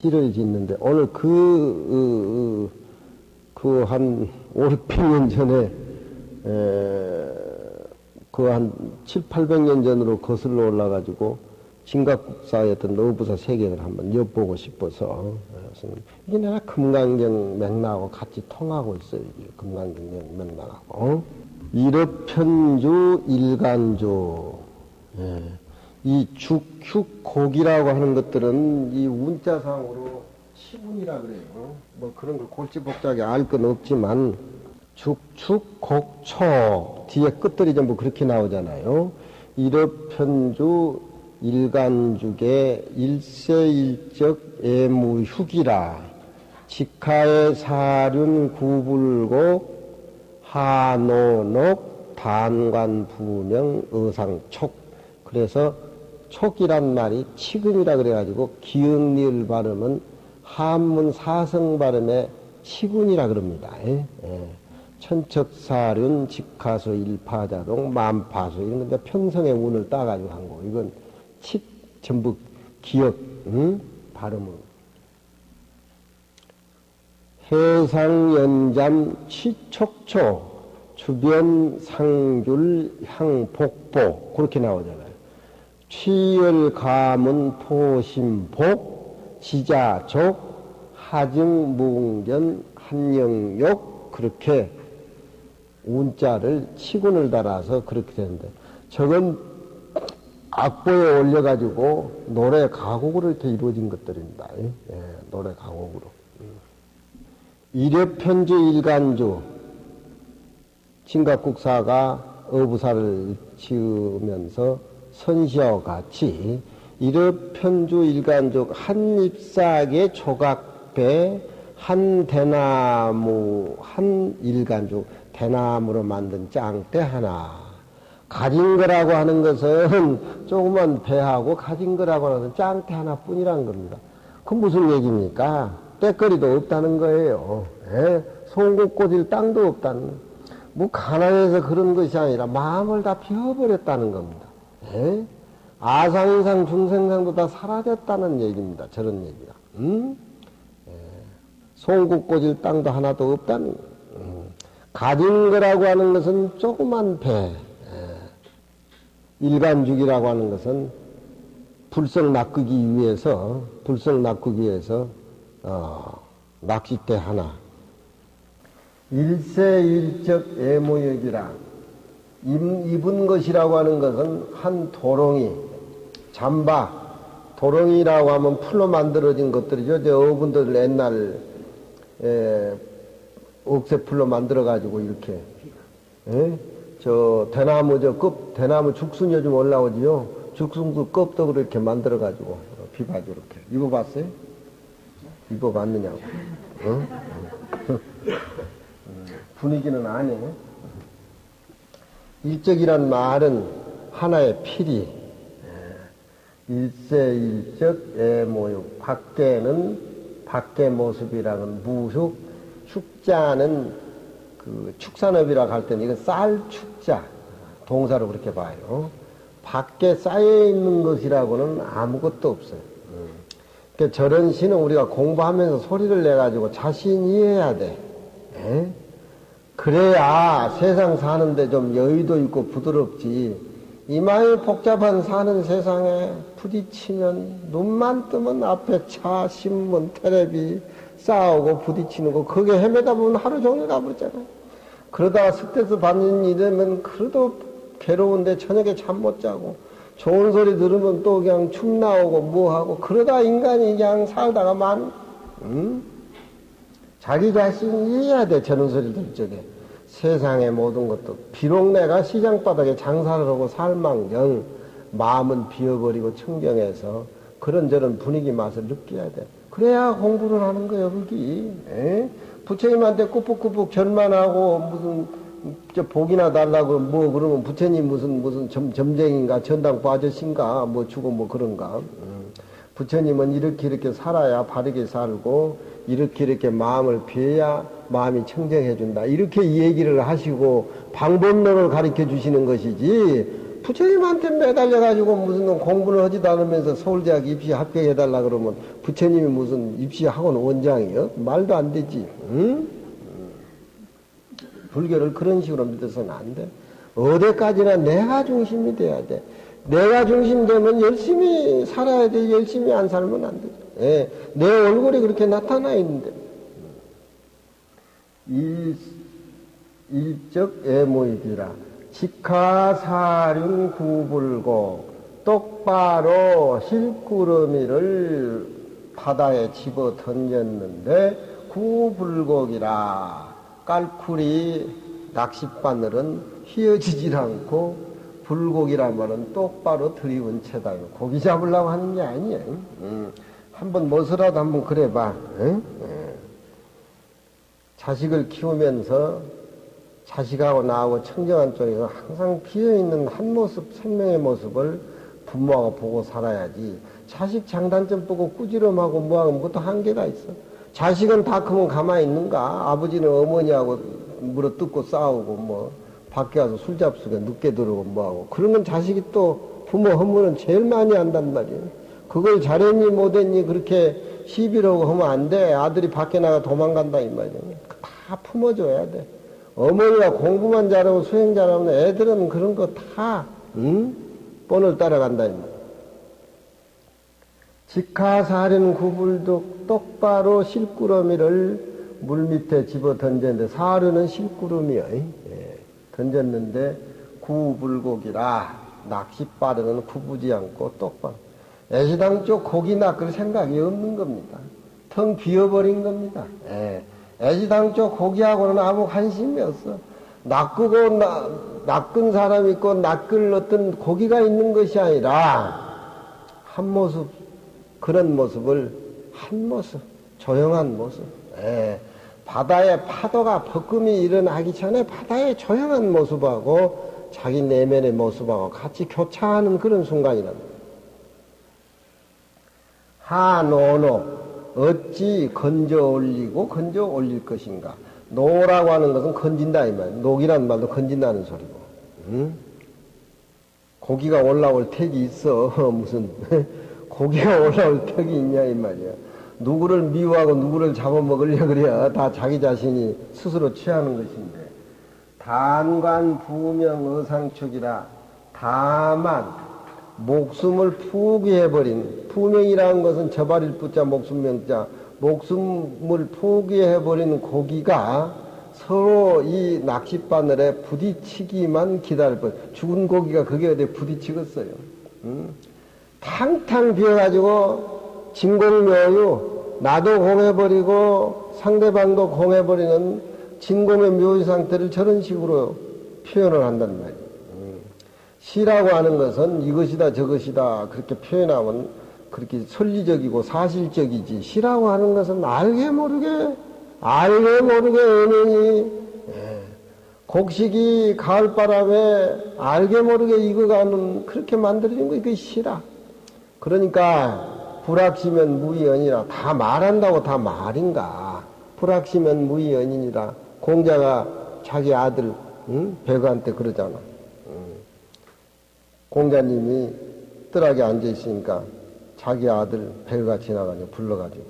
시를 짓는데 오늘 한 5, 600년 전에 한 7, 800년 전으로 거슬러 올라가지고 진각국사의 어떤 어부사 세계를 한번 엿보고 싶어서 이게 내가 금강경 맥락하고 같이 통하고 있어요. 금강경 맥락하고 일업편주 일간조. 이 죽, 축, 곡이라고 하는 것들은 이 운자상으로 치군이라 그래요. 뭐 그런 걸 골치복잡하게 알 건 없지만 죽, 축, 곡, 초 뒤에 끝들이 전부 그렇게 나오잖아요. 일업편주 일간죽의 일세일적 애무휴기라 직하의 사륜 구불곡 하노녹 단관부명 의상촉. 그래서 촉이란 말이 치근이라 그래가지고 기응리을 발음은 한문 사성 발음의 치군이라 그럽니다. 천척사륜 직하수 일파자동 만파수 이런 건데 평성의 운을 따가지고 한 거. 이건 전부 기억 발음은 해상연잠 치촉초 주변 상줄 향복보 그렇게 나오잖아요. 취열가문 포심복 지자족 하증무궁전 한영욕 그렇게 운자를 치군을 달아서 그렇게 되는데 저건 악보에 올려가지고 노래 가곡으로 이렇게 이루어진 것들입니다. 노래 가곡으로. 일여편주 일간주 진각국사가 어부사를 지으면서 선시와 같이 일업편주 일간족 한 잎사귀의 조각배 한 대나무 한 일간족 대나무로 만든 짱대 하나 가진 거라고 하는 것은 조그만 배하고 가진 거라고 하는 것은 짱대 하나뿐이란 겁니다. 그 무슨 얘기입니까? 때거리도 없다는 거예요. 송곳 꽂을 땅도 없다는 거예요. 뭐 가난해서 그런 것이 아니라 마음을 다 비워버렸다는 겁니다. 아상상 중생상도 다 사라졌다는 얘기입니다. 저런 얘기가. 송곳 꽂을 땅도 하나도 없다는 가진 거라고 하는 것은 조그만 배. 일간죽이라고 하는 것은 불성 낚기 위해서 낚싯대 하나. 일세일적 애무역이라 입은 것이라고 하는 것은 한 도롱이, 잠바, 도롱이라고 하면 풀로 만들어진 것들이죠. 저 어분들 옛날 억새풀로 만들어가지고 이렇게 저 대나무 대나무 죽순 요즘 올라오지요. 죽순도 껍도 그렇게 만들어가지고 비바지 이렇게 입어봤어요? 입어봤느냐고? 분위기는 아니네. 일적이란 말은 하나의 필이 일세일적 애모육 밖의 모습이라는 무숙 축자는 그 축산업이라고 할 때는 이건 쌀축자 동사로 그렇게 봐요. 밖에 쌓여있는 것이라고는 아무것도 없어요. 그러니까 저런 시는 우리가 공부하면서 소리를 내가지고 자신이 해야 돼. 그래야 세상 사는데 좀 여유도 있고 부드럽지. 이마에 복잡한 사는 세상에 부딪히면 눈만 뜨면 앞에 차, 신문, 텔레비 싸우고 부딪히는 거 그게 헤매다 보면 하루 종일 가버렸잖아요. 그러다가 스트레스 받는 일 되면 그래도 괴로운데 저녁에 잠 못 자고 좋은 소리 들으면 또 그냥 춤 나오고 뭐하고 그러다 인간이 그냥 살다가 자기 자신이 이해해야 돼. 저런 소리 들 적에 세상의 모든 것도 비록 내가 시장바닥에 장사를 하고 살망정 마음은 비워버리고 청정해서 그런저런 분위기 맛을 느껴야 돼. 그래야 공부를 하는 거예요. 거기 부처님한테 꾸벅꾸벅 절만하고 무슨 저 복이나 달라고 뭐 그러면 부처님 무슨 점쟁인가 전당포 아저씨인가 뭐 주고 뭐 그런가. 부처님은 이렇게 살아야 바르게 살고 이렇게 마음을 비워야 마음이 청정해 준다. 이렇게 얘기를 하시고 방법론을 가르쳐 주시는 것이지 부처님한테 매달려가지고 무슨 공부를 하지도 않으면서 서울대학 입시 합격해달라 그러면 부처님이 무슨 입시학원 원장이요? 말도 안 되지. 응? 불교를 그런 식으로 믿어서는 안 돼. 어디까지나 내가 중심이 돼야 돼. 내가 중심 되면 열심히 살아야 돼. 열심히 안 살면 안 돼. 예, 내 얼굴이 그렇게 나타나 있는데. 일적 애모이기라. 직하사륜 구불고 똑바로 실구름이를 바다에 집어 던졌는데 구불고기라. 깔쿨이 낚싯바늘은 휘어지질 않고 불고기란 말은 똑바로 들이운 채다. 고기 잡으려고 하는 게 아니에요. 한번 뭐서라도 한번 그래봐. 자식을 키우면서 자식하고 나하고 청정한 쪽에서 항상 비어있는 한 모습, 생명의 모습을 부모하고 보고 살아야지. 자식 장단점 보고 꾸지럼하고 뭐하고 그것도 한계가 있어. 자식은 다 크면 가만히 있는가? 아버지는 어머니하고 물어뜯고 싸우고 뭐 밖에 가서 술잡수게 늦게 들어오고 뭐하고 그런 건 자식이 또 부모 허물은 제일 많이 한단 말이에요. 그걸 잘했니 못했니 그렇게 시비라고 하면 안 돼. 아들이 밖에 나가 도망간다 이 말이에요. 다 품어줘야 돼. 어머니가 공부만 잘하고 수행 잘하면 애들은 그런 거 다 뻔을 따라간다 이 말이에요. 직하사륜 구불도 똑바로 실구러미를 물 밑에 집어 던졌는데 사륜은 실구름이요. 던졌는데 구불고기라. 낚싯바늘은 구부지 않고 똑바로. 애시당초 고기 낚을 생각이 없는 겁니다. 텅 비어버린 겁니다. 애시당초 고기하고는 아무 관심이 없어. 낚고 낚은 사람이 있고 낚을 어떤 고기가 있는 것이 아니라 한 모습, 그런 모습을 한 모습, 조용한 모습. 바다에 파도가 벅금이 일어나기 전에 바다의 조용한 모습하고 자기 내면의 모습하고 같이 교차하는 그런 순간이랍니다. 하노노 어찌 건져 올리고 건져 올릴 것인가. 노라고 하는 것은 건진다 이 말이야. 녹이라는 말도 건진다는 소리고. 고기가 올라올 택이 있어. 무슨 고기가 올라올 택이 있냐 이 말이야. 누구를 미워하고 누구를 잡아먹으려 그래야 다 자기 자신이 스스로 취하는 것인데. 단관 부명 어상축이라. 다만 목숨을 포기해버린, 부명이라는 것은 저발일 부자 목숨명자, 목숨을 포기해버린 고기가 서로 이 낚싯바늘에 부딪히기만 기다릴 뻔. 죽은 고기가 거기에 어디 부딪히겠어요. 탕탕 비어가지고 진공묘유, 나도 공해버리고 상대방도 공해버리는 진공의 묘유 상태를 저런 식으로 표현을 한단 말이에요. 시라고 하는 것은 이것이다 저것이다 그렇게 표현하면 그렇게 설리적이고 사실적이지. 시라고 하는 것은 알게 모르게 은연히 곡식이 가을바람에 알게 모르게 익어가는 그렇게 만들어진 거 이게 시라. 그러니까 불악시면 무의연이라. 다 말한다고 다 말인가. 불악시면 무의연이니라. 공자가 자기 아들 배가한테 그러잖아. 공자님이 뜰하게 앉아있으니까 자기 아들 배가 지나가냐 불러가지고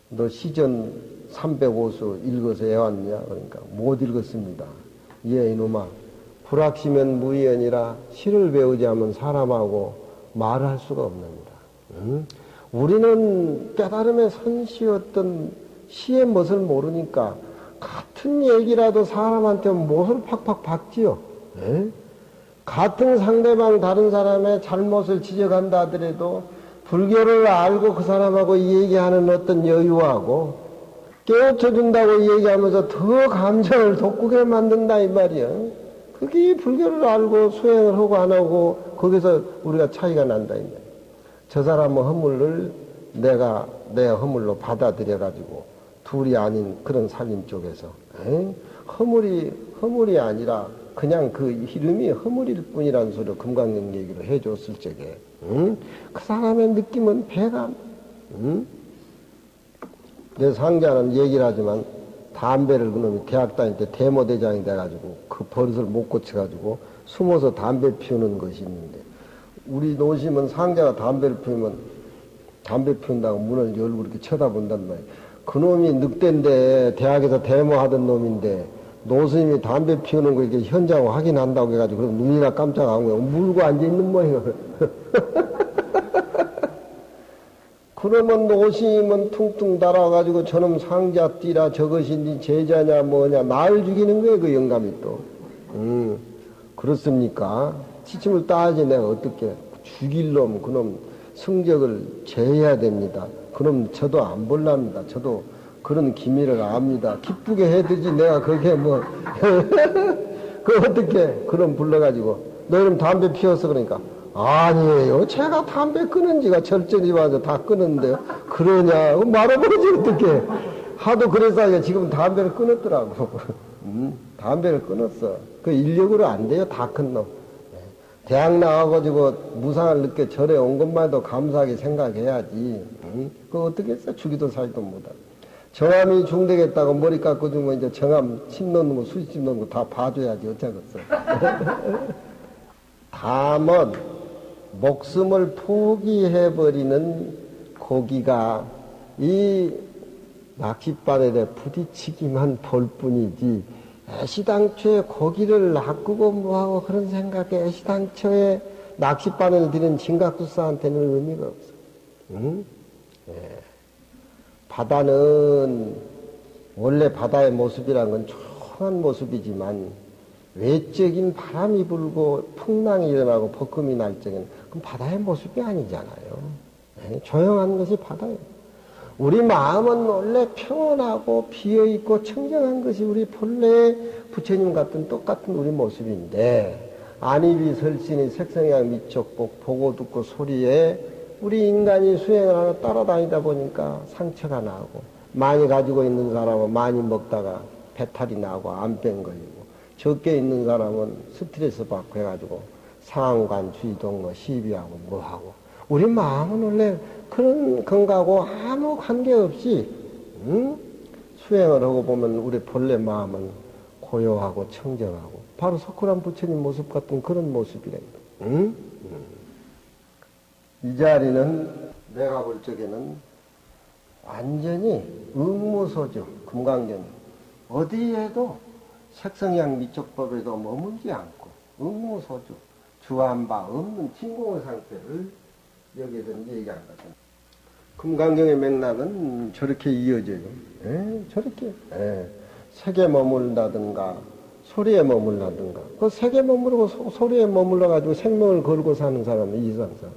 너 시전 305수 읽어서 애왔냐? 그러니까 못 읽었습니다. 예 이놈아 불악시면 무의연이라. 시를 배우지 않으면 사람하고 말을 할 수가 없습니다. 우리는 깨달음의 선시였던 시의 멋을 모르니까 같은 얘기라도 사람한테 못을 팍팍 박지요. 같은 상대방 다른 사람의 잘못을 지적한다 하더라도 불교를 알고 그 사람하고 얘기하는 어떤 여유하고 깨우쳐준다고 얘기하면서 더 감정을 돋구게 만든다 이 말이야. 그게 불교를 알고 수행을 하고 안 하고 거기서 우리가 차이가 난다 이 말이야. 저 사람의 허물을 내가 내 허물로 받아들여가지고 둘이 아닌 그런 살림 쪽에서 허물이 아니라 그냥 그 이름이 허물일 뿐이라는 소리를 금강경 얘기를 해줬을 적에 그 사람의 느낌은 배감. 내 상자는 얘기를 하지만 담배를 그놈이 대학 다닐 때 대모대장이 돼가지고 그 버릇을 못 고쳐가지고 숨어서 담배 피우는 것이 있는데, 우리 노심은 상자가 담배를 피우면 담배 피운다고 문을 열고 이렇게 쳐다본단 말이에요. 그놈이 늑대인데 대학에서 데모하던 놈인데 노스님이 담배 피우는 거 이렇게 현장 확인한다고 해가지고 그럼 눈이나 깜짝 안 거예요. 물고 앉아있는 모양이에요. 그러면 노스님은 퉁퉁 달아가지고 저놈 상자 띠라 저것이 네 제자냐 뭐냐 날 죽이는 거예요. 그 영감이 또. 그렇습니까? 지침을 따지 내가 어떻게 죽일 놈 그놈 성적을 제해야 됩니다. 그럼 저도 안 볼랍니다. 저도 그런 기미를 압니다. 기쁘게 해드리지 내가 그게 뭐 그 어떻게 그럼 불러가지고 너 이름 담배 피웠어 그러니까 아니에요. 제가 담배 끊은 지가 절전이 와서 다 끊었는데요. 그러냐 말아보지 어떻게 하도 그래서 지금 담배를 끊었더라고. 담배를 끊었어. 그 인력으로 안 돼요. 다 큰 놈. 대학 나와가지고 무상을 늦게 절에 온 것만 해도 감사하게 생각해야지. 그거 어떻게 했어? 주기도 살도 못하고. 정암이 중되겠다고 머리 깎고 주면 이제 정암 침 넣는 거, 수지침 넣는 거 다 봐줘야지. 어쩌겠어. 다만, 목숨을 포기해버리는 고기가 이 낚싯바늘에 부딪히기만 볼 뿐이지, 애시당초에 고기를 낚고 뭐하고 그런 생각에 애시당초에 낚싯바늘을 들인 진각두사한테는 의미가 없어. 응? 예. 바다는 원래 바다의 모습이란 건 조용한 모습이지만 외적인 바람이 불고 풍랑이 일어나고 볶음이 날 적에는 그건 바다의 모습이 아니잖아요. 예. 조용한 것이 바다예요. 우리 마음은 원래 평온하고 비어있고 청정한 것이 우리 본래 부처님 같은 똑같은 우리 모습인데, 안입이 설신이 색성향 미촉복 보고 듣고 소리에 우리 인간이 수행을 하나 따라다니다 보니까 상처가 나고, 많이 가지고 있는 사람은 많이 먹다가 배탈이 나고 암병 걸리고, 적게 있는 사람은 스트레스 받고 해가지고 상관 주의동 뭐 시비하고 뭐하고, 우리 마음은 원래 그런 건가하고 아무 관계없이 수행을 하고 보면 우리 본래 마음은 고요하고 청정하고 바로 석굴암 부처님 모습 같은 그런 모습이랍니다. 이 자리는 내가 볼 적에는 완전히 응무소죠. 금강경 어디에도 색성향 미촉법에도 머물지 않고 응무소죠. 주한 바 없는 진공의 상태를 여기에서는 얘기한 거죠. 금강경의 맥락은 저렇게 이어져요. 저렇게. 색에 머물다든가, 소리에 머물다든가. 그 색에 머무르고 소리에 머물러가지고 생명을 걸고 사는 사람은 이상사람.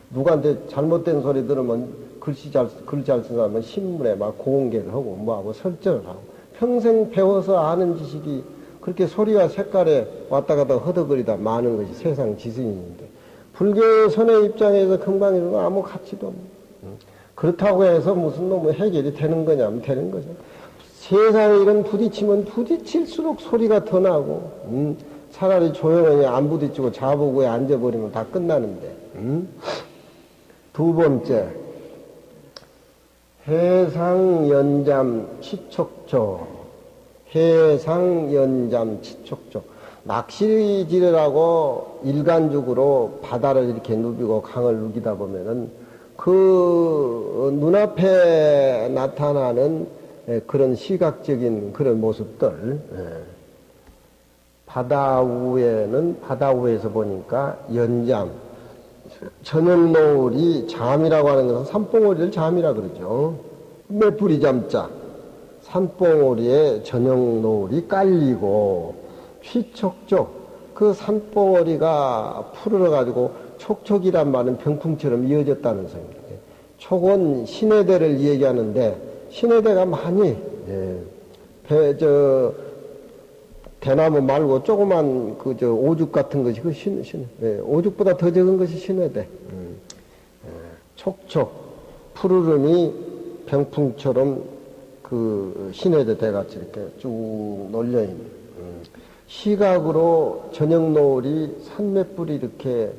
누구한테 잘못된 소리 들으면 글 잘 쓴 사람은 신문에 막 공개를 하고 뭐하고 설정을 하고. 평생 배워서 아는 지식이 그렇게 소리와 색깔에 왔다 갔다 허덕거리다 많은 것이 세상 지승인데, 불교 선의 입장에서 금강에는 아무 가치도 없는. 그렇다고 해서 무슨 놈의 해결이 되는 거냐면 되는 거죠. 세상에 이런 부딪히면 부딪힐수록 소리가 더 나고, 차라리 조용히 안 부딪히고 자보고에 앉아버리면 다 끝나는데. 두 번째, 해상연잠 치촉조. 해상연잠 치촉조. 낚시질을 하고 일간적으로 바다를 이렇게 누비고 강을 누비다 보면은 그 눈앞에 나타나는 그런 시각적인 그런 모습들, 바다 위에는 바다 위에서 보니까 연잠, 저녁 노을이 잠이라고 하는 것은 산봉오리를 잠이라 그러죠. 메뿌리 잠자, 산봉오리에 저녁 노을이 깔리고 휘촉족, 그 산봉오리가 푸르러가지고 촉촉이란 말은 병풍처럼 이어졌다는 소리입니다. 촉은 신해대를 얘기하는데, 신해대가 많이, 대나무 말고 조그만 오죽 같은 것이 오죽보다 더 적은 것이 신해대. 촉촉, 푸르름이 병풍처럼 그 신해대 대같이 이렇게 쭉 놀려있는. 시각으로 저녁 노을이 산맷불이 이렇게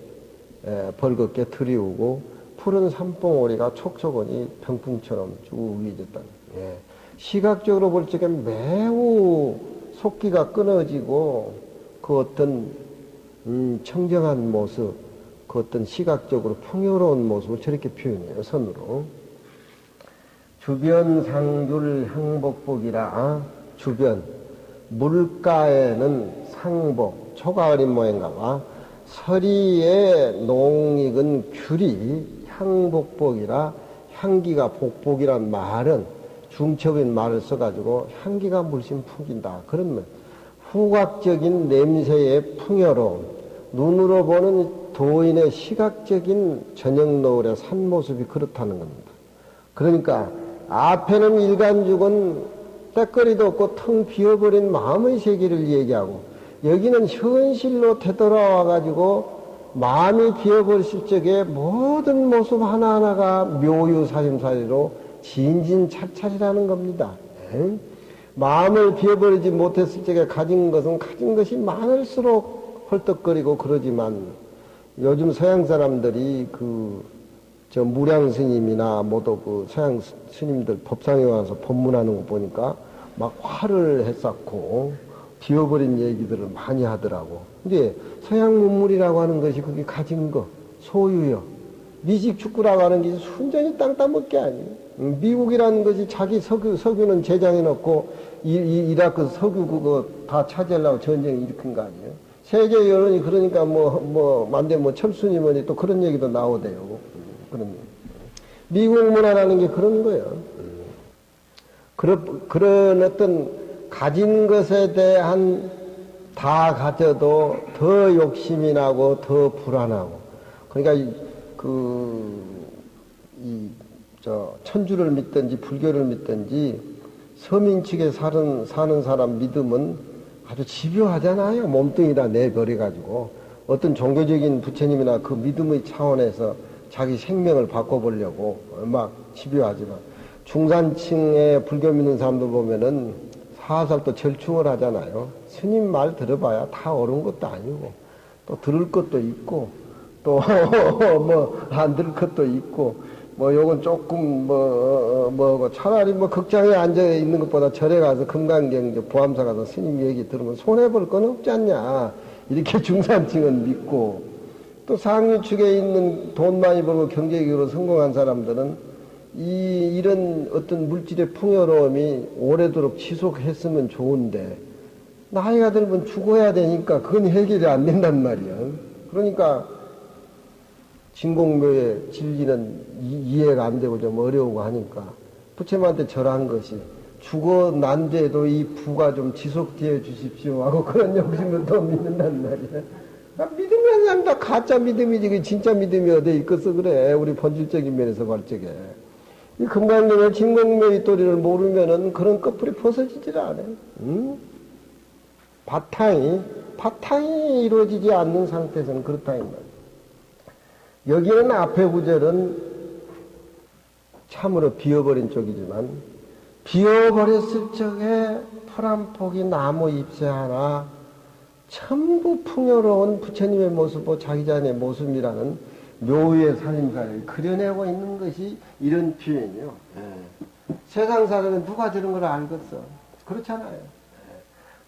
벌겋게 들이우고 푸른 산봉오리가 촉촉하니 병풍처럼 쭉 위해졌다. 시각적으로 볼 적엔 매우 속기가 끊어지고 그 어떤 청정한 모습, 그 어떤 시각적으로 풍요로운 모습을 저렇게 표현해요, 선으로. 주변 상줄 향복복이라, 주변. 물가에는 상복, 초가 어린 모양인가 봐. 서리에 농익은 귤이 향복복이라, 향기가 복복이란 말은 중첩인 말을 써가지고 향기가 물씬 풍긴다. 그러면 후각적인 냄새의 풍요로움, 눈으로 보는 도인의 시각적인 저녁 노을의 산 모습이 그렇다는 겁니다. 그러니까 앞에는 일간죽은 때거리도 없고 텅 비어버린 마음의 세계를 얘기하고, 여기는 현실로 되돌아와가지고 마음이 비어버렸을 적에 모든 모습 하나하나가 묘유사심사리로 진진찰찰이라는 겁니다. 마음을 비워버리지 못했을 적에 가진 것은 가진 것이 많을수록 헐떡거리고 그러지만, 요즘 서양 사람들이 저 무량 스님이나 모두 그 서양 스님들 법상에 와서 법문하는 거 보니까 막 화를 했었고 비워버린 얘기들을 많이 하더라고. 근데 서양 문물이라고 하는 것이 그게 가진 거, 소유요. 미식축구라고 하는 게 순전히 땅 따먹기 아니에요. 미국이라는 것이 자기 석유는 제장해 놓고 이라크 석유 그거 다 차지하려고 전쟁 일으킨 거 아니에요. 세계 여론이 그러니까 만대 철순이 뭐니 또 그런 얘기도 나오대요. 미국 문화라는 게 그런 거예요. 그런 어떤 가진 것에 대한 다 가져도 더 욕심이 나고 더 불안하고. 그러니까 천주를 믿든지 불교를 믿든지 서민 측에 사는 사람 믿음은 아주 집요하잖아요. 몸뚱이다 내버려가지고. 어떤 종교적인 부처님이나 그 믿음의 차원에서 자기 생명을 바꿔보려고 막 집요하지만, 중산층의 불교 믿는 사람들 보면은 사살 또 절충을 하잖아요. 스님 말 들어봐야 다 옳은 것도 아니고, 또 들을 것도 있고, 또 안 들을 것도 있고, 요건 조금 차라리 극장에 앉아 있는 것보다 절에 가서 금강경 보암사 가서 스님 얘기 들으면 손해볼 건 없지 않냐, 이렇게 중산층은 믿고, 또 상류축에 있는 돈 많이 벌고 경제적으로 성공한 사람들은 이런 어떤 물질의 풍요로움이 오래도록 지속했으면 좋은데, 나이가 들면 죽어야 되니까 그건 해결이 안 된단 말이야. 그러니까 진공묘의 진리는 이해가 안 되고 좀 어려우고 하니까 부처님한테 절한 것이, 죽어 난 뒤에도 이 부가 좀 지속되어 주십시오 하고 그런 욕심을 더 믿는단 말이야. 믿으면 그냥 다 가짜 믿음이지, 그 진짜 믿음이 어디 있겠어. 그래, 우리 본질적인 면에서 볼 적에 이 금강경의 진공묘의 도리를 모르면은 그런 끝풀이 벗어지질 않아요. 바탕이 이루어지지 않는 상태에서는 그렇다 이 말이에요. 여기는 앞에 구절은 참으로 비어버린 쪽이지만, 비어버렸을 적에 풀 한 폭이 나무 잎새 하나 전부 풍요로운 부처님의 모습과 자기 자신의 모습이라는 묘의 살림살이를 그려내고 있는 것이 이런 표현이요. 세상 사람은 누가 저런 걸 알겠어? 그렇잖아요.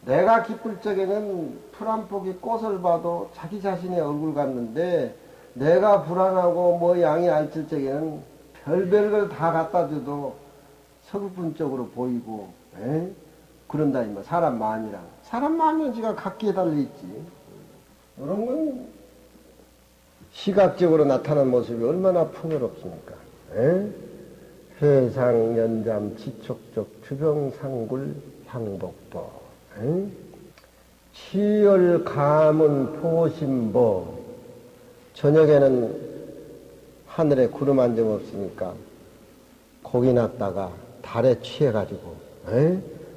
내가 기쁠 적에는 풀 한 폭이 꽃을 봐도 자기 자신의 얼굴 같는데, 내가 불안하고 양이 안 칠 적에는 별별 걸 다 갖다 줘도 서글픈적으로 보이고, 그런다 이 말. 사람 마음이랑. 사람 마음은 지가 각기에 달려있지. 이런 건 시각적으로 나타난 모습이 얼마나 풍요롭습니까? 회상, 연잠, 지촉적, 주병상굴, 향복보, 치열, 가문, 포심보. 저녁에는 하늘에 구름 한 점 없으니까 고기 놨다가 달에 취해가지고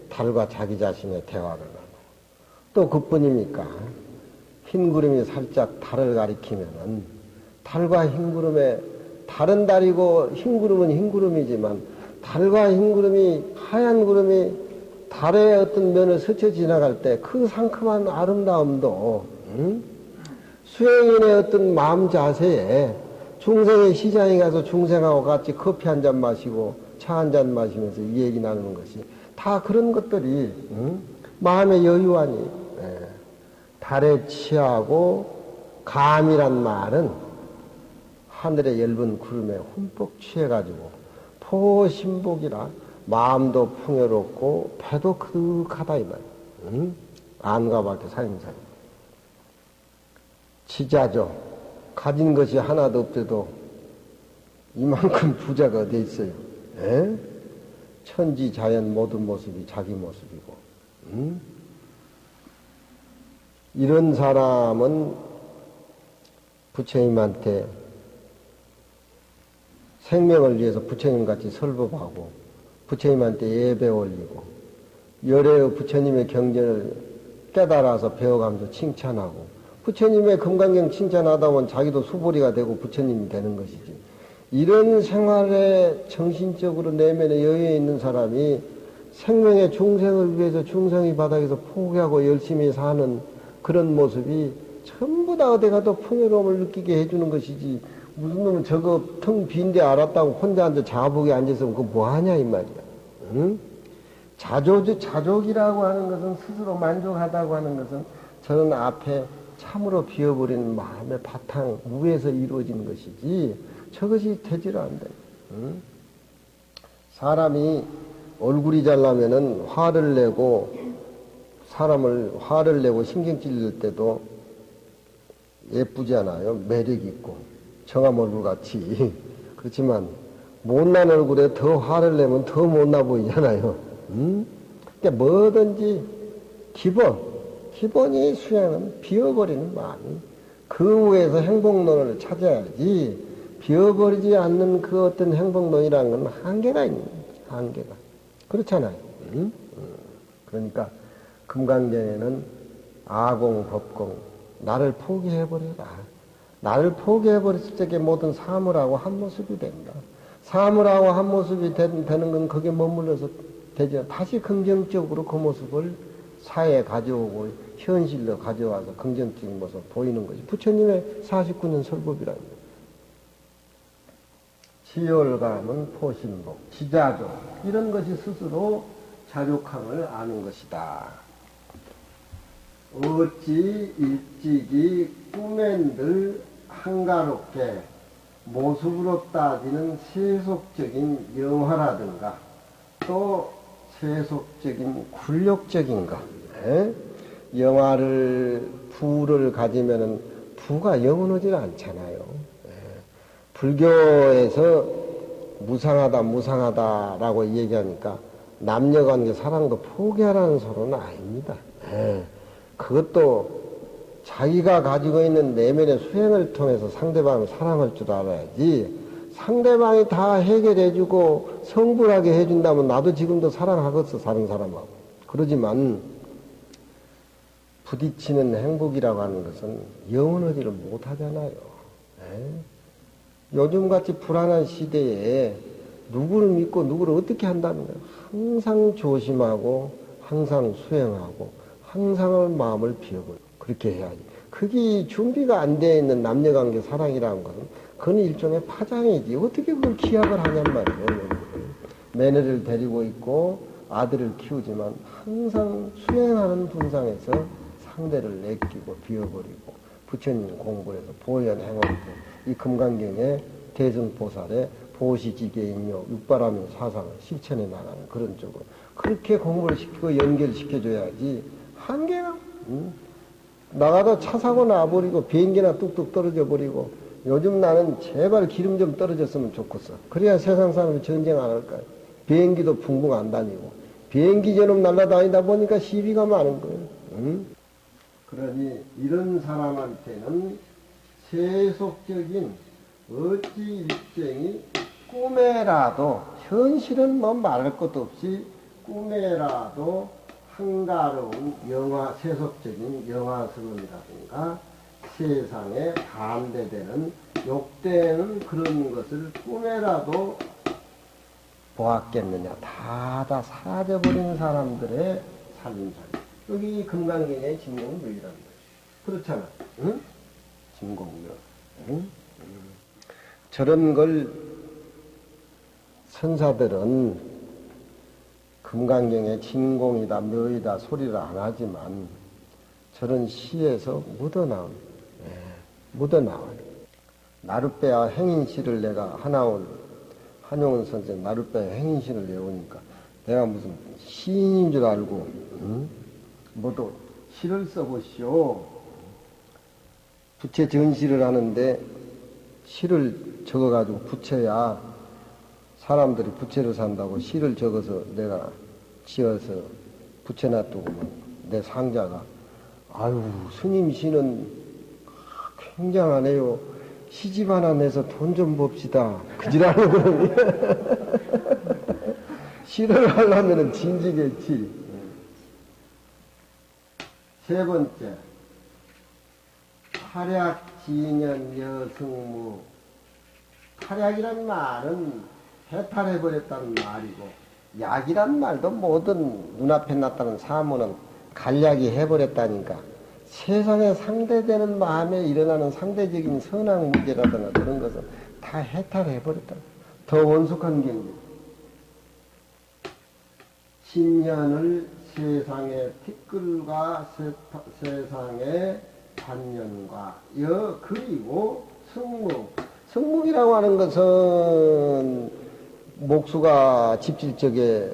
달과 자기 자신의 대화를 하고, 또 그뿐입니까? 흰 구름이 살짝 달을 가리키면은 달과 흰 구름에, 달은 달이고 흰 구름은 흰 구름이지만 달과 흰 구름이, 하얀 구름이 달의 어떤 면을 스쳐 지나갈 때 그 상큼한 아름다움도 수행인의 어떤 마음 자세에, 중생의 시장에 가서 중생하고 같이 커피 한 잔 마시고 차 한 잔 마시면서 이 얘기 나누는 것이 다 그런 것들이 마음의 여유 아니, 달에 취하고 감이란 말은 하늘의 엷은 구름에 흠뻑 취해가지고 포심복이라 마음도 풍요롭고 배도 그득하다 이 말이야. 응? 안과 밖에 사임사임. 지자죠. 가진 것이 하나도 없어도 이만큼 부자가 어디 있어요? 에? 천지 자연 모든 모습이 자기 모습이고. 응? 이런 사람은 부처님한테 생명을 위해서 부처님같이 설법하고 부처님한테 예배 올리고 열애의 부처님의 경전을 깨달아서 배워가면서 칭찬하고 부처님의 금강경 칭찬하다 보면 자기도 수보리가 되고 부처님이 되는 것이지. 이런 생활에 정신적으로 내면에 여유에 있는 사람이 생명의 중생을 위해서 중생의 바닥에서 포기하고 열심히 사는 그런 모습이 전부 다 어디 가도 풍요로움을 느끼게 해주는 것이지. 무슨 놈은 저거 텅 빈데 알았다고 혼자 앉아 자복에 앉아서 그거 뭐하냐 이 말이야. 응? 자족이라고 하는 것은 스스로 만족하다고 하는 것은 저는 앞에 참으로 비어버리는 마음의 바탕 위에서 이루어지는 것이지 저것이 되지를 않는다. 응? 사람이 얼굴이 잘나면은 화를 내고 사람을 화를 내고 신경 찔릴 때도 예쁘지 않아요. 매력 있고 정암 얼굴 같이. 그렇지만 못난 얼굴에 더 화를 내면 더 못나 보이잖아요. 그러니까 뭐든지 기본이 수행은 비어버리는 마음이 그 위에서 행복론을 찾아야지 비어버리지 않는 그 어떤 행복론이라는 건 한계가 있는 거예요. 한계가. 그렇잖아요. 그러니까 금강경에는 아공, 법공 나를 포기해버려라. 나를 포기해버렸을 적에 모든 사물하고 한 모습이 된다. 사물하고 한 모습이 되는 건 거기에 머물러서 되죠. 다시 긍정적으로 그 모습을 사회에 가져오고 현실로 가져와서 긍정적인 모습을 보이는 것이 부처님의 49년 설법이라는 거예요. 지열감은 포신복, 지자조 이런 것이 스스로 자족함을 아는 것이다. 어찌 일찍이 꿈엔들 한가롭게 모습으로 따지는 세속적인 영화라든가 또 세속적인 굴욕적인가. 영화를 부를 가지면은 부가 영원하지 않잖아요. 불교에서 무상하다라고 얘기하니까 남녀관계 사랑도 포기하라는 소리는 아닙니다. 그것도 자기가 가지고 있는 내면의 수행을 통해서 상대방을 사랑할 줄 알아야지. 상대방이 다 해결해주고 성불하게 해준다면 나도 지금도 사랑하겠어, 다른 사람하고. 그러지만 부딪히는 행복이라고 하는 것은 영원하지를 못하잖아요. 요즘같이 불안한 시대에 누구를 믿고 누구를 어떻게 한다는 거예요. 항상 조심하고 항상 수행하고 항상 마음을 비워버리고 그렇게 해야지. 그게 준비가 안 되어 있는 남녀관계 사랑이라는 것은 그건 일종의 파장이지. 어떻게 그걸 기약을 하냔 말이에요. 며느리를 데리고 있고 아들을 키우지만 항상 수행하는 분상에서 상대를 내키고 비워버리고 부처님 공부해서 보현 행원도 이 금강경에 대승보살의 보시지계인요 육바라밀 사상을 실천해 나가는 그런 쪽으로 그렇게 공부를 시키고 연결시켜줘야지. 한계가 나가다 차 사고 나버리고 비행기나 뚝뚝 떨어져 버리고 요즘 나는 제발 기름 좀 떨어졌으면 좋겠어. 그래야 세상 사람이 전쟁 안 할까요? 비행기도 붕붕 안 다니고 비행기 저놈 날아다니다 보니까 시비가 많은 거예요. 그러니 이런 사람한테는 세속적인 어찌 일쟁이 꿈에라도 현실은 뭐 말할 것도 없이 꿈에라도 한가로운 세속적인 영화스러움이라든가 세상에 반대되는 욕되는 그런 것을 꿈에라도 보았겠느냐. 다 사라져버린 사람들의 살림살. 여기 금강경의 진공묘이라는 거지. 그렇잖아. 응? 진공묘. 응? 저런 걸 선사들은 금강경의 진공이다, 묘이다 소리를 안 하지만 저런 시에서 묻어나온, 묻어나와요. 나룻배와 행인시를 내가 한용운 선생 나룻배와 행인시를 외우니까 내가 무슨 시인인 줄 알고, 모두 시를 써보시오. 부채 전시를 하는데 시를 적어가지고 붙여야 사람들이 부채를 산다고 시를 적어서 내가 지어서 붙여놔두고만 내 상자가 아유 스님 시는 굉장하네요. 시집 하나 내서 돈 좀 봅시다. 그지라는 거는 시를 하려면은 진지겠지. 세 번째, 탈약 진연 여승무. 탈약이란 말은 해탈해버렸다는 말이고, 약이란 말도 모든 눈앞에 나타나는 사물은 간략히 해버렸다니까. 세상에 상대되는 마음에 일어나는 상대적인 선악 문제라든가 그런 것은 다 해탈해버렸다. 더 원숙한 경우. 신년을 세상의 티끌과 세상의 반년과 그리고 승무. 승무이라고 하는 것은 목수가 집질적에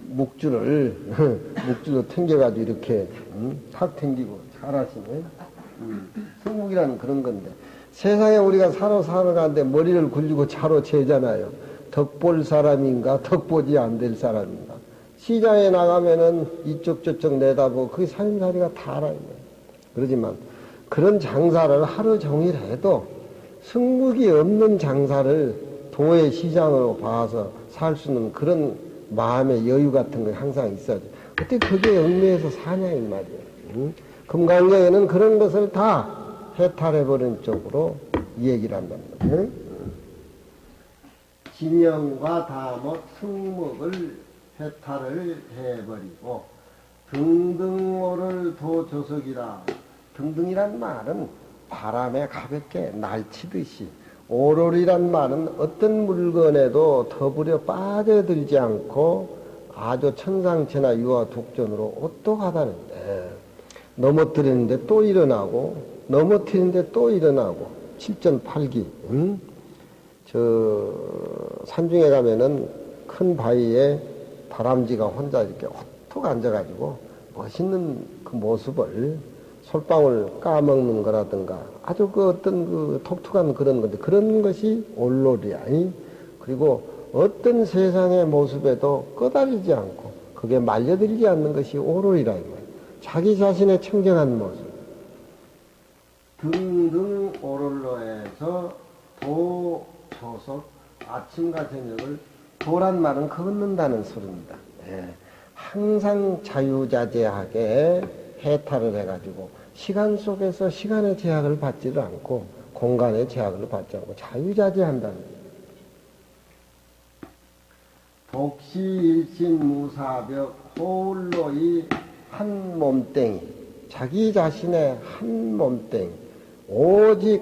묵줄로 탱겨가지고 이렇게 탁 탱기고 잘하시네. 승묵이라는 그런 건데 세상에 우리가 살아가는데 머리를 굴리고 차로 재잖아요. 덕볼 사람인가 덕보지 안 될 사람인가. 시장에 나가면은 이쪽 저쪽 내다보고 그게 살림살이가 다 알아요. 그러지만 그런 장사를 하루 종일 해도 승묵이 없는 장사를 도의 시장으로 봐서 살 수 있는 그런 마음의 여유 같은 거 항상 있어야죠. 어떻게 그게 얽매여서 사냐 이 말이에요. 금강경에는 그런 것을 다 해탈해버린 쪽으로 이 얘기를 한단 말이에요. 진영과 다못 승묵을 해탈을 해버리고 등등오를 도조석이라. 등등이란 말은 바람에 가볍게 날치듯이, 오롤이란 말은 어떤 물건에도 더부려 빠져들지 않고 아주 천상체나 유화 독전으로 오똑하다는데, 넘어뜨리는데 또 일어나고 넘어뜨리는데 또 일어나고 칠전팔기. 저 산중에 가면은 큰 바위에 다람쥐가 혼자 이렇게 오똑 앉아가지고 멋있는 그 모습을 솔방울 까먹는 거라든가 아주 그 어떤 그 독특한 그런 건데, 그런 것이 올롤이야. 그리고 어떤 세상의 모습에도 꺼다리지 않고 그게 말려들지 않는 것이 오롤이라 이 말이야. 자기 자신의 청정한 모습. 등등 오롤로 해서 도, 조석, 아침과 저녁을 도란 말은 걷는다는 소리입니다. 예. 항상 자유자재하게 해탈을 해가지고 시간 속에서 시간의 제약을 받지를 않고 공간의 제약을 받지 않고 자유자재한다는 거예요. 독시일신무사벽 호울로이 한 몸땡이, 자기 자신의 한 몸땡이, 오직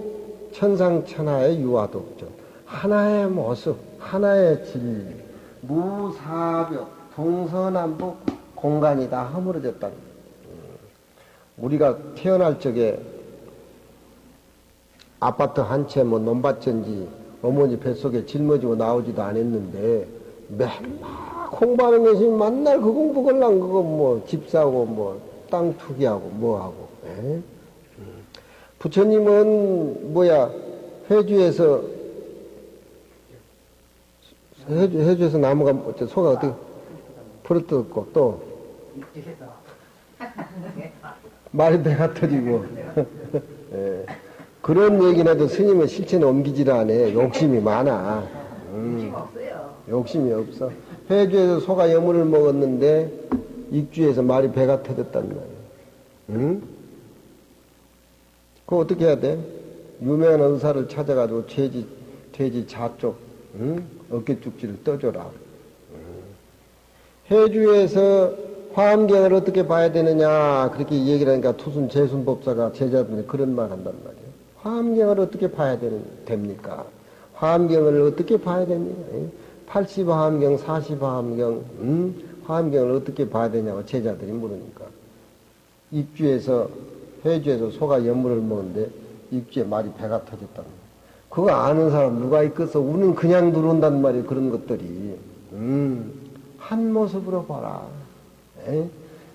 천상천하의 유화독전, 하나의 모습, 하나의 진리, 무사벽, 동서남북 공간이 다 허물어졌다는 거예요. 우리가 태어날 적에 아파트 한 채 뭐 논밭전지 어머니 뱃속에 짊어지고 나오지도 않았는데 맨날 공부하는 것이 맨날 그 공부 걸랑 그거 뭐 집 사고 뭐 땅 투기하고 뭐하고. 부처님은 뭐야 회주에서 나무가 소가 어떻게 부러뜨고 또 말이 배가 터지고. 예. 그런 얘기나 해도 스님은 실체는 옮기질 않아. 욕심이 많아. 욕심이 없어. 회주에서 소가 여물을 먹었는데 익주에서 말이 배가 터졌단 말이야. 응? 그거 어떻게 해야 돼? 유명한 의사를 찾아가지고 돼지 자쪽, 응? 어깨죽지를 떠줘라. 회주에서 화엄경을 어떻게 봐야 되느냐 그렇게 얘기를 하니까 투순 재순법사가 제자들한테 그런 말 한단 말이에요. 화엄경을 어떻게 봐야 됩니까? 화엄경을 어떻게 봐야 됩니까? 80화엄경, 40화엄경, 화엄경을 어떻게 봐야 되냐고 제자들이 물으니까 입주에서, 해주에서 소가 연물을 먹는데 입주에 말이 배가 터졌다는 거예요. 그거 아는 사람 누가 있겠어? 우리는 그냥 들어온단 말이에요. 그런 것들이. 한 모습으로 봐라. 에?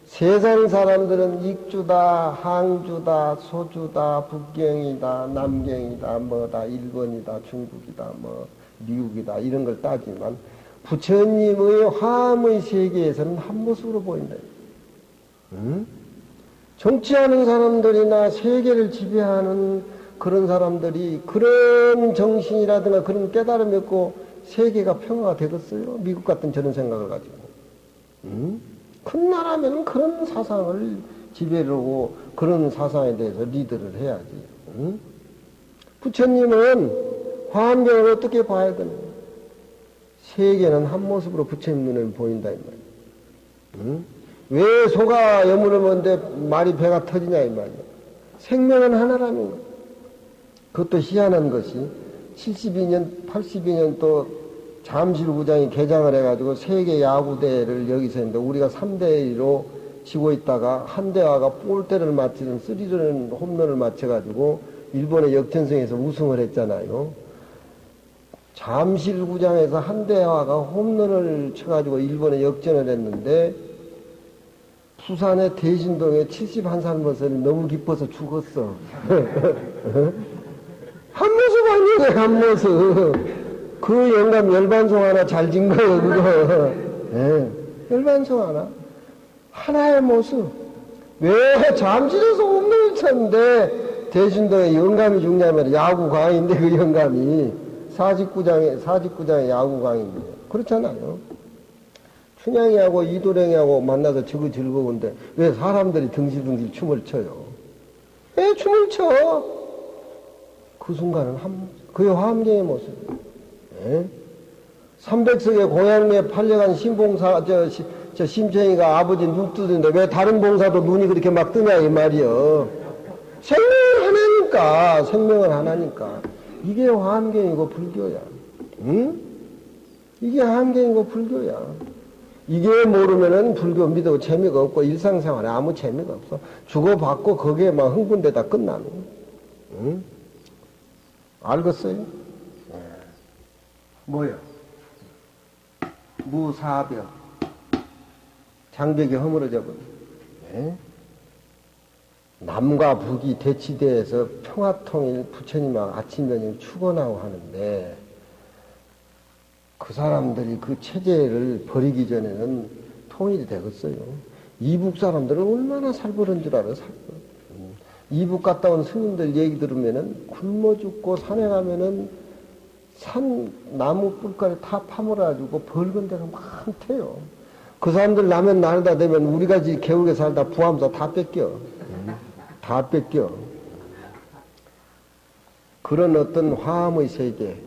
세상 사람들은 익주다, 항주다, 소주다, 북경이다, 남경이다, 뭐다, 일본이다, 중국이다, 뭐 미국이다 이런 걸 따지만 부처님의 화엄의 세계에서는 한 모습으로 보인다. 정치하는 사람들이나 세계를 지배하는 그런 사람들이 그런 정신이라든가 그런 깨달음이 없고 세계가 평화가 되겠어요? 미국 같은 저런 생각을 가지고. 큰 나라면 그런 사상을 지배를 하고 그런 사상에 대해서 리드를 해야지. 부처님은 화엄경을 어떻게 봐야 되나? 세계는 한 모습으로 부처님 눈에 보인다 이 말이야. 왜 소가 여물을 먹는데 말이 배가 터지냐 이 말이야. 생명은 하나라는 거. 그것도 희한한 것이 72년, 82년 또 잠실구장이 개장을 해가지고 세계 야구대회를 여기서 했는데 우리가 3대1로 지고 있다가 한대화가 볼때를 맞히는 3런 홈런을 맞춰가지고 일본의 역전승에서 우승을 했잖아요. 잠실구장에서 한대화가 홈런을 쳐가지고 일본에 역전을 했는데 부산의 대신동에 71살 모습이 너무 기뻐서 죽었어. 한 모습 아니에요, 한 모습. 그 영감 열반송 하나 잘 진 거예요, 그거. 네. 열반송 하나. 하나의 모습. 왜 잠실에서 홈런을 쳤는데 대신동에 영감이 죽냐면 야구 강인데 그 영감이 사직구장에 야구 강인데. 그렇잖아요. 춘향이하고 이도령이하고 만나서 저거 즐거운데 왜 사람들이 덩실덩실 춤을 춰요? 왜 춤을 춰? 그 순간은 그의 화엄경의 모습이에요. 300석의 고향리에 팔려간 신봉사, 저 심청이가 아버지 눈 뜨는데 왜 다른 봉사도 눈이 그렇게 막 뜨냐, 이 말이요. 생명은 하나니까, 생명은 하나니까. 이게 화엄경이고 불교야. 응? 이게 화엄경이고 불교야. 이게 모르면은 불교 믿어도 재미가 없고 일상생활에 아무 재미가 없어. 주고받고 거기에 막 흥분되다 끝나는 거야. 응? 알겠어요? 뭐요? 무사벽. 장벽이 허물어져 버려. 네? 남과 북이 대치대에서 평화통일 부처님하고 아침 저녁 축원하고 하는데 그 사람들이 그 체제를 버리기 전에는 통일이 되겠어요. 이북 사람들은 얼마나 살벌한 줄 알아, 살벌. 이북 갔다 온 스님들 얘기 들으면은 굶어 죽고 산에 가면은 산 나무 뿔까지 다 파물어가지고 벌건 데가 많대요. 그 사람들 라면 나누다 되면 우리가 개울에 살다 부암사 다 뺏겨. 다 뺏겨. 그런 어떤 화엄의 세계.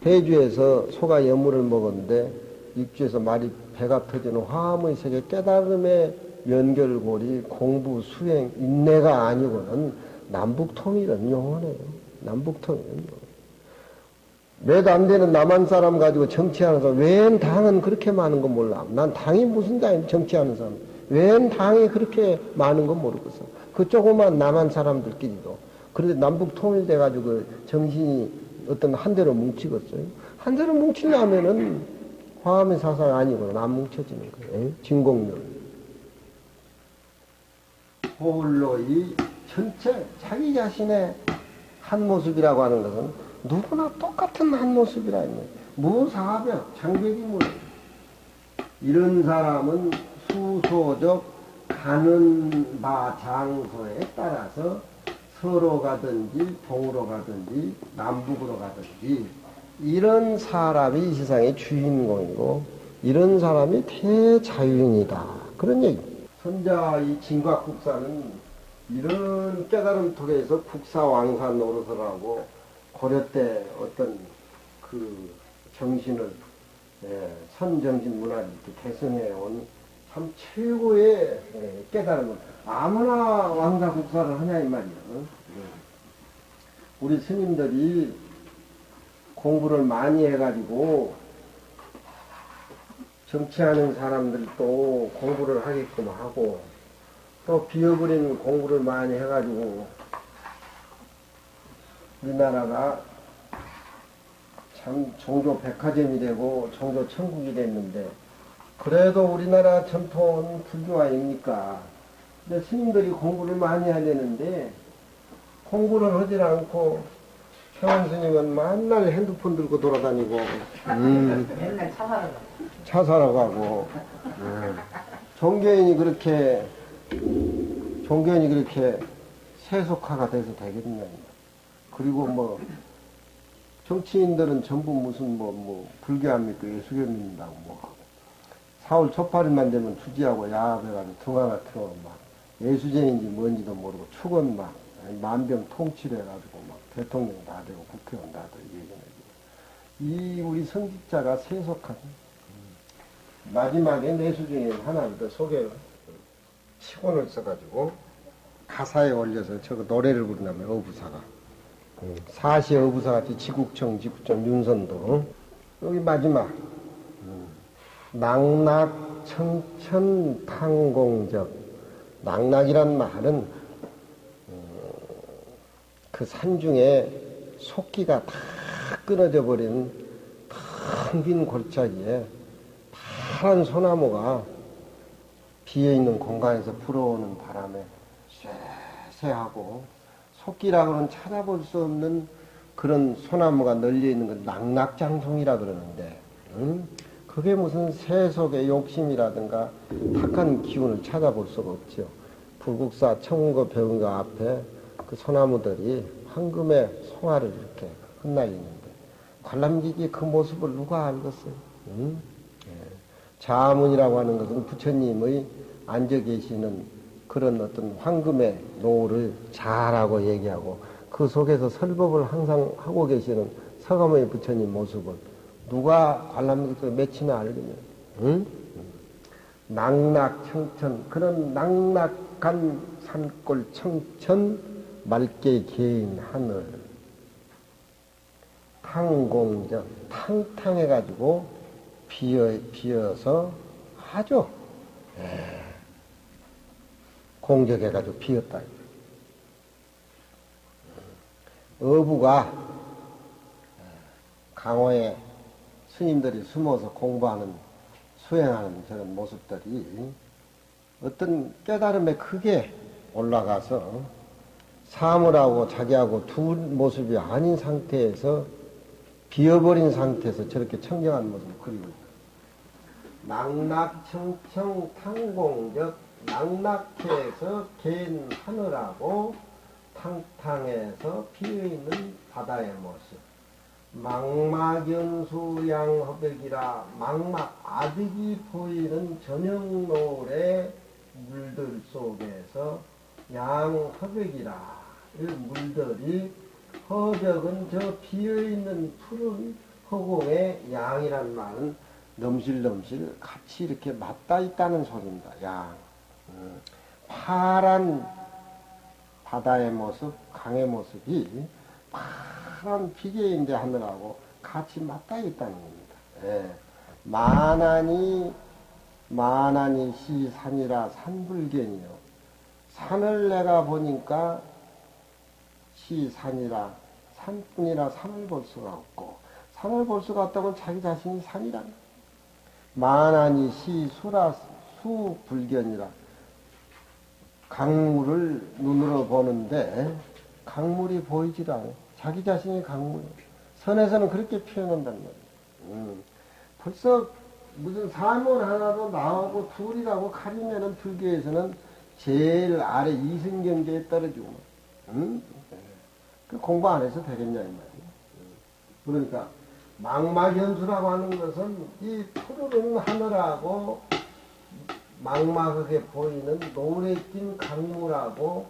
해주에서 소가 여물을 먹었는데 입주에서 말이 배가 터지는 화엄의 세계 깨달음의 연결고리, 공부, 수행, 인내가 아니고는 남북통일은 영원해요. 남북통일은 영원해요. 몇 안 되는 남한 사람 가지고 정치하는 사람, 웬 당은 그렇게 많은 건 몰라. 난 당이 무슨 당이 정치하는 사람. 웬 당이 그렇게 많은 건 모르겠어. 그 조그만 남한 사람들끼리도. 그런데 남북 통일돼가지고 정신이 어떤 한 대로 뭉치겠어요? 한 대로 뭉치려면은 화엄의 사상 아니고는 안 뭉쳐지는 거예요. 진공률. 홀로 이 전체 자기 자신의 한 모습이라고 하는 것은 누구나 똑같은 한 모습이라 했네. 무사벽, 장벽이 뭐예요? 이런 사람은 수소적 가는 바 장소에 따라서 서로 가든지 동으로 가든지 남북으로 가든지 이런 사람이 이 세상의 주인공이고 이런 사람이 대자유인이다. 그런 얘기. 선자 이 진곽국사는 이런 깨달음 속에서 국사왕사 노릇을 하고 고려 때 어떤 그 정신을 선정신 문화를 이렇게 개선해 온 참 최고의 깨달음을 아무나 왕사 국사를 하냐 이 말이야. 우리 스님들이 공부를 많이 해가지고 정치하는 사람들도 공부를 하게끔 하고 또 비어버린 공부를 많이 해가지고 우리나라가 참 종교 백화점이 되고 종교 천국이 됐는데, 그래도 우리나라 전통은 불교 아닙니까? 근데 스님들이 공부를 많이 해야 되는데 공부를 하지 않고 평원 스님은 맨날 핸드폰 들고 돌아다니고 맨날 차 사러 가고 종교인이 그렇게 세속화가 돼서 되겠냐. 그리고 뭐 정치인들은 전부 무슨 불교합니까? 예수교 믿는다고 뭐 4월 초파일만 되면 주지하고 야합해가지고 등화가 틀어 막 예수쟁인지 뭔지도 모르고 축은 막 만병통치를 해가지고 막 대통령 다 되고 국회의원 다 되고 이 우리 성직자가 세속한 마지막에 내수 중에 하나를 더 소개를 시곤을 써가지고 가사에 올려서 저거 노래를 부른다면 어부사가 사시 어부사같이 지국청 윤선도 여기 마지막 낙낙청천탕공적 낙낙이란 말은 그 산중에 속기가 다 끊어져 버린 텅 빈 골짜기에 파란 소나무가 비어있는 공간에서 불어오는 바람에 쇠쇠하고 속기라고는 찾아볼 수 없는 그런 소나무가 널려있는 건 낙낙장송이라 그러는데 그게 무슨 세속의 욕심이라든가 탁한 기운을 찾아볼 수가 없죠. 불국사 청운거 배운거 앞에 그 소나무들이 황금의 송화를 이렇게 흩날리는데 관람객이 그 모습을 누가 알겠어요? 자문이라고 하는 것은 부처님의 앉아 계시는 그런 어떤 황금의 노를 자라고 얘기하고 그 속에서 설법을 항상 하고 계시는 서가모니 부처님 모습을 누가 관람객들 맺히면 알겠냐? 낙낙청천 그런 낙낙한 산골 청천 맑게 개인 하늘 탕공적 탕탕해가지고 비어서 아주 공적해가지고 비었다. 어부가 강호에 스님들이 숨어서 공부하는 수행하는 저런 모습들이 어떤 깨달음에 크게 올라가서 사물하고 자기하고 두 모습이 아닌 상태에서 비어버린 상태에서 저렇게 청정한 모습을 그리고 있다. 낙낙청청 탕공적 낙낙해서 개인 하늘하고 탕탕해서 비어있는 바다의 모습. 망막연수양허백이라 망막 아득이 보이는 저녁 노을의 물들 속에서 양허백이라 이 물들이 허백은 저 비어있는 푸른 허공에 양이란 말은 넘실넘실 같이 이렇게 맞닿아 있다는 소리입니다. 양. 파란 바다의 모습, 강의 모습이 파란 비계인대 하늘하고 같이 맞닿아 있다는 겁니다. 예. 만하니 시산이라 산불견이요. 산을 내가 보니까 시산이라 산뿐이라 산을 볼 수가 없고 산을 볼 수가 없다면 자기 자신이 산이라. 만하니 시수라 수불견이라 강물을 눈으로 보는데 강물이 보이지도 않아. 자기 자신이 강물이야. 선에서는 그렇게 표현한단 말이야. 벌써 무슨 사물 하나로 나오고 둘이라고 가리면은 불교에서는 제일 아래 이승경계에 떨어지고 그 공부 안 해서 되겠냐 이 말이야. 그러니까 망막연수라고 하는 것은 이 푸르른 하늘하고 막막하게 보이는 노래 낀 강물하고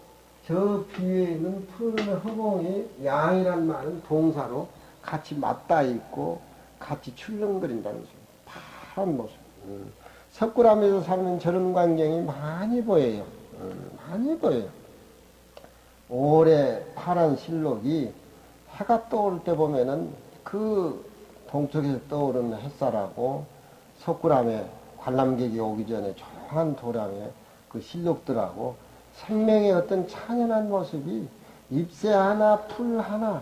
저 비에 있는 푸른 허공이 양이란 말은 동사로 같이 맞닿아 있고 같이 출렁거린다는 소리. 파란 모습. 석굴암에서 살면 저런 광경이 많이 보여요. 많이 보여요. 올해 파란 실록이 해가 떠올 때 보면은 그 동쪽에서 떠오르는 햇살하고 석굴암에 관람객이 오기 전에 조용한 도량에 그 실록들하고 생명의 어떤 찬연한 모습이 잎새 하나, 풀 하나,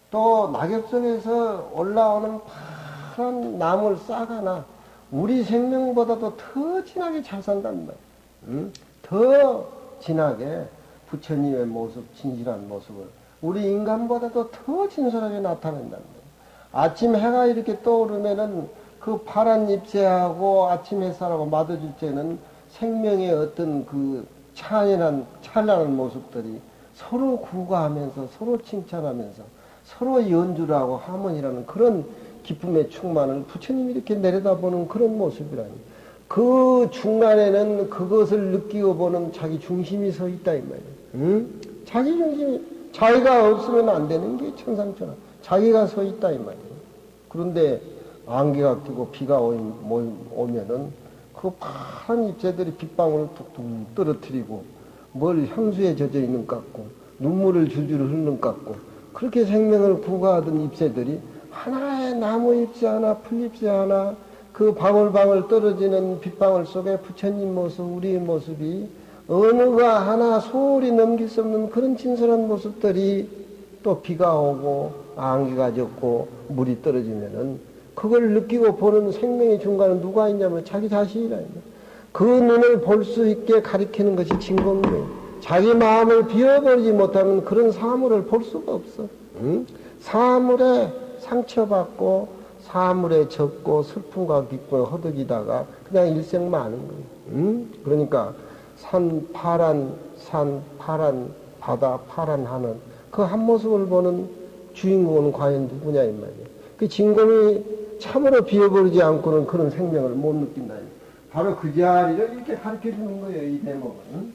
또 낙엽 속에서 올라오는 파란 나물 싹 하나, 우리 생명보다도 더 진하게 잘 산단 말이야. 응? 더 진하게 부처님의 모습, 진실한 모습을 우리 인간보다도 더 진솔하게 나타낸단 말이야. 아침 해가 이렇게 떠오르면은 그 파란 잎새하고 아침 햇살하고 맞아줄 때는 생명의 어떤 그 찬란한 모습들이 서로 구가하면서 서로 칭찬하면서 서로 연주를 하고 하모니라는 그런 기쁨의 충만을 부처님이 이렇게 내려다보는 그런 모습이라니. 그 중간에는 그것을 느끼고 보는 자기 중심이 서 있다 이 말이에요. 응? 자기 중심이, 자기가 없으면 안 되는 게 천상천하. 자기가 서 있다 이 말이에요. 그런데 안개가 끼고 비가 오면은 그 파란 잎새들이 빗방울을 툭툭 떨어뜨리고 뭘 향수에 젖어 있는 것 같고 눈물을 줄줄 흐르는 것 같고 그렇게 생명을 구가하던 잎새들이 하나의 나무 잎새 하나, 풀 잎새 하나, 그 방울방울 떨어지는 빗방울 속에 부처님 모습, 우리의 모습이 어느가 하나 소홀히 넘길 수 없는 그런 진솔한 모습들이 또 비가 오고 안개가 젖고 물이 떨어지면은 그걸 느끼고 보는 생명의 중간에 누가 있냐면 자기 자신이라. 그 눈을 볼 수 있게 가리키는 것이 진공이에요. 자기 마음을 비워버리지 못하면 그런 사물을 볼 수가 없어. 응? 사물에 상처받고 사물에 젖고 슬픔과 기쁨을 허덕이다가 그냥 일생 마는 거예요. 응? 그러니까 파란 바다, 파란 하늘 그 한 모습을 보는 주인공은 과연 누구냐 이 말이에요. 그 진공이 참으로 비워버리지 않고는 그런 생명을 못 느낀다. 바로 그 자리를 이렇게 가르쳐 주는 거예요, 이 대목은.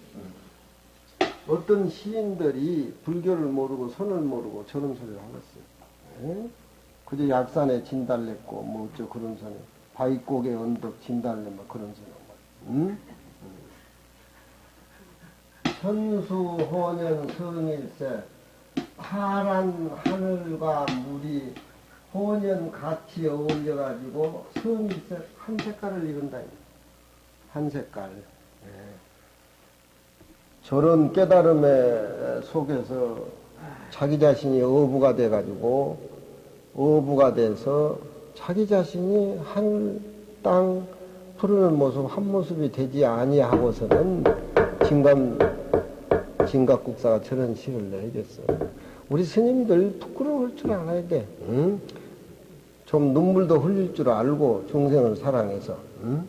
어떤 시인들이 불교를 모르고 선을 모르고 저런 소리를 하겠어요. 그저 약산에 진달래꽃, 뭐 어쩌 그런 소리. 바위곡에 언덕 진달래, 막 그런 소리. 천수호년 성일세, 파란 하늘과 물이 호년 같이 어울려가지고 성일세 한 색깔을 이룬다. 한 색깔. 저런 깨달음의 속에서 자기 자신이 어부가 돼가지고 어부가 돼서 자기 자신이 하늘, 땅, 푸르는 모습 한 모습이 되지 아니하고서는 진각국사가 저런 시를 내겠어. 우리 스님들 부끄러울 줄 알아야 돼. 응? 좀 눈물도 흘릴 줄 알고 중생을 사랑해서. 응?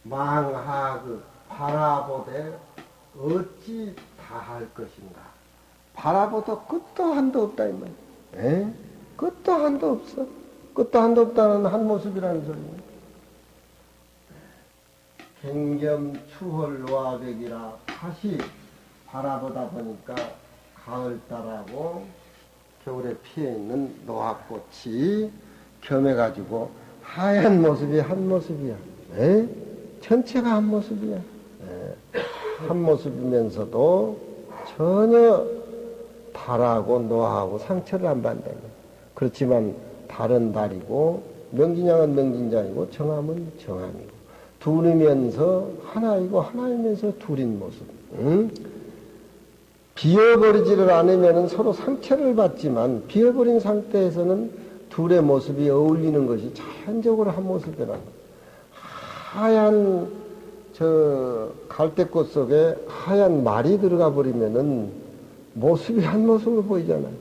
망하그 바라보되 어찌 다할 것인가. 바라보도 끝도 한도 없다 이 말이야. 끝도 한도 없어. 끝도 한도 없다는 한 모습이라는 소리입니다. 갱겸 추월 와백이라 다시 바라보다 보니까 가을달하고 겨울에 피어있는 노화꽃이 겸해가지고 하얀 모습이 한 모습이야. 전체가 한 모습이야. 한 모습이면서도 전혀 달하고 노하고 상처를 안 받는다. 그렇지만 달은 달이고 명진양은 명진장이고 정함은 정함이고 둘이면서 하나이고 하나이면서 둘인 모습. 비어버리지를 않으면 서로 상처를 받지만 비어버린 상태에서는 둘의 모습이 어울리는 것이 자연적으로 한 모습이라는 거예요. 하얀 갈대꽃 속에 하얀 말이 들어가 버리면은 모습이 한 모습으로 보이잖아요.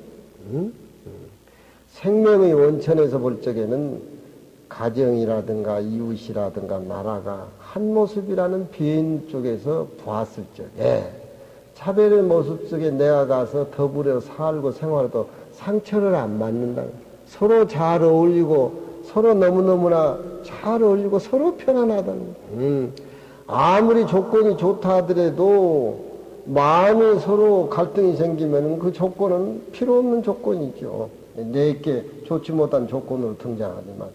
생명의 원천에서 볼 적에는 가정이라든가 이웃이라든가 나라가 한 모습이라는 비인 쪽에서 보았을 적에 차별의 모습 속에 내가 가서 더불어 살고 생활해도 상처를 안 받는다. 서로 잘 어울리고 서로 너무너무나 잘 어울리고 서로 편안하다는. 아무리 조건이 좋다 하더라도 마음이 서로 갈등이 생기면 그 조건은 필요 없는 조건이죠. 내게 좋지 못한 조건으로 등장하지만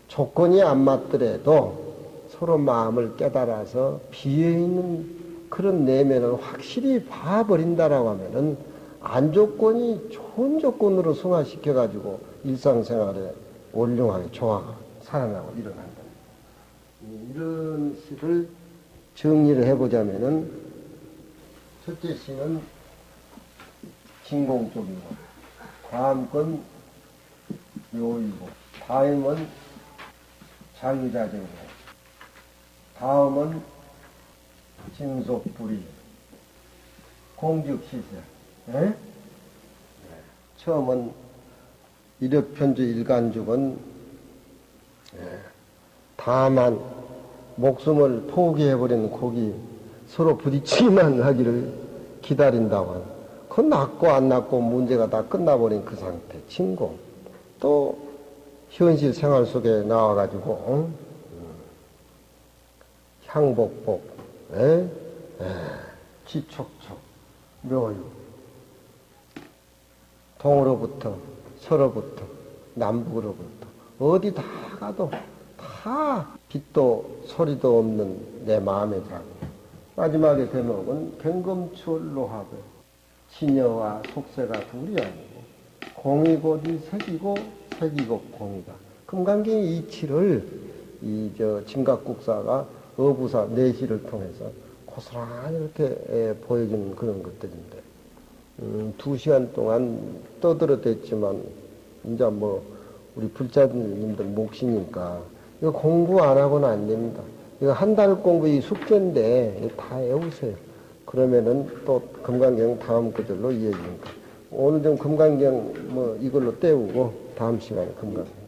조건이 안 맞더라도 서로 마음을 깨달아서 비어있는 그런 내면을 확실히 봐버린다라고 하면은 안 조건이 좋은 조건으로 승화시켜가지고 일상생활에 훌륭하게 조화가 살아나고 일어난다. 이런 시를 정리를 해보자면은 첫째 시는 진공 쪽이고, 다음 건 묘이고, 다음은 자유자재고, 다음은 징속불이, 공직시세. 예? 처음은 이력편주 일간죽은 다만 목숨을 포기해버린 곡이 서로 부딪히기만 하기를 기다린다고 하는, 그건 낫고 안 낫고 문제가 다 끝나버린 그 상태, 진공. 또 현실 생활 속에 나와가지고 향복복, 지촉촉, 묘유, 동으로부터 서로부터 남북으로부터 어디 다 가도 다 빛도 소리도 없는 내 마음의 장. 마지막에 대목은 경검추월로하고 진여와 속세가 둘이 아니고 공이 곧 이 색이고 색이 곧 공이다. 금강경 이치를 진각국사가 어부사 내시를 통해서 고스란히 이렇게 보여주는 그런 것들인데, 2시간 동안 떠들어댔지만 이제 우리 불자님들 몫이니까 이거 공부 안 하고는 안 됩니다. 이거 한 달 공부 이 숙제인데 이거 다 외우세요. 그러면은 또 금강경 다음 구절로 이어지니까 오늘 좀 금강경 이걸로 때우고 다음 시간에 금강경.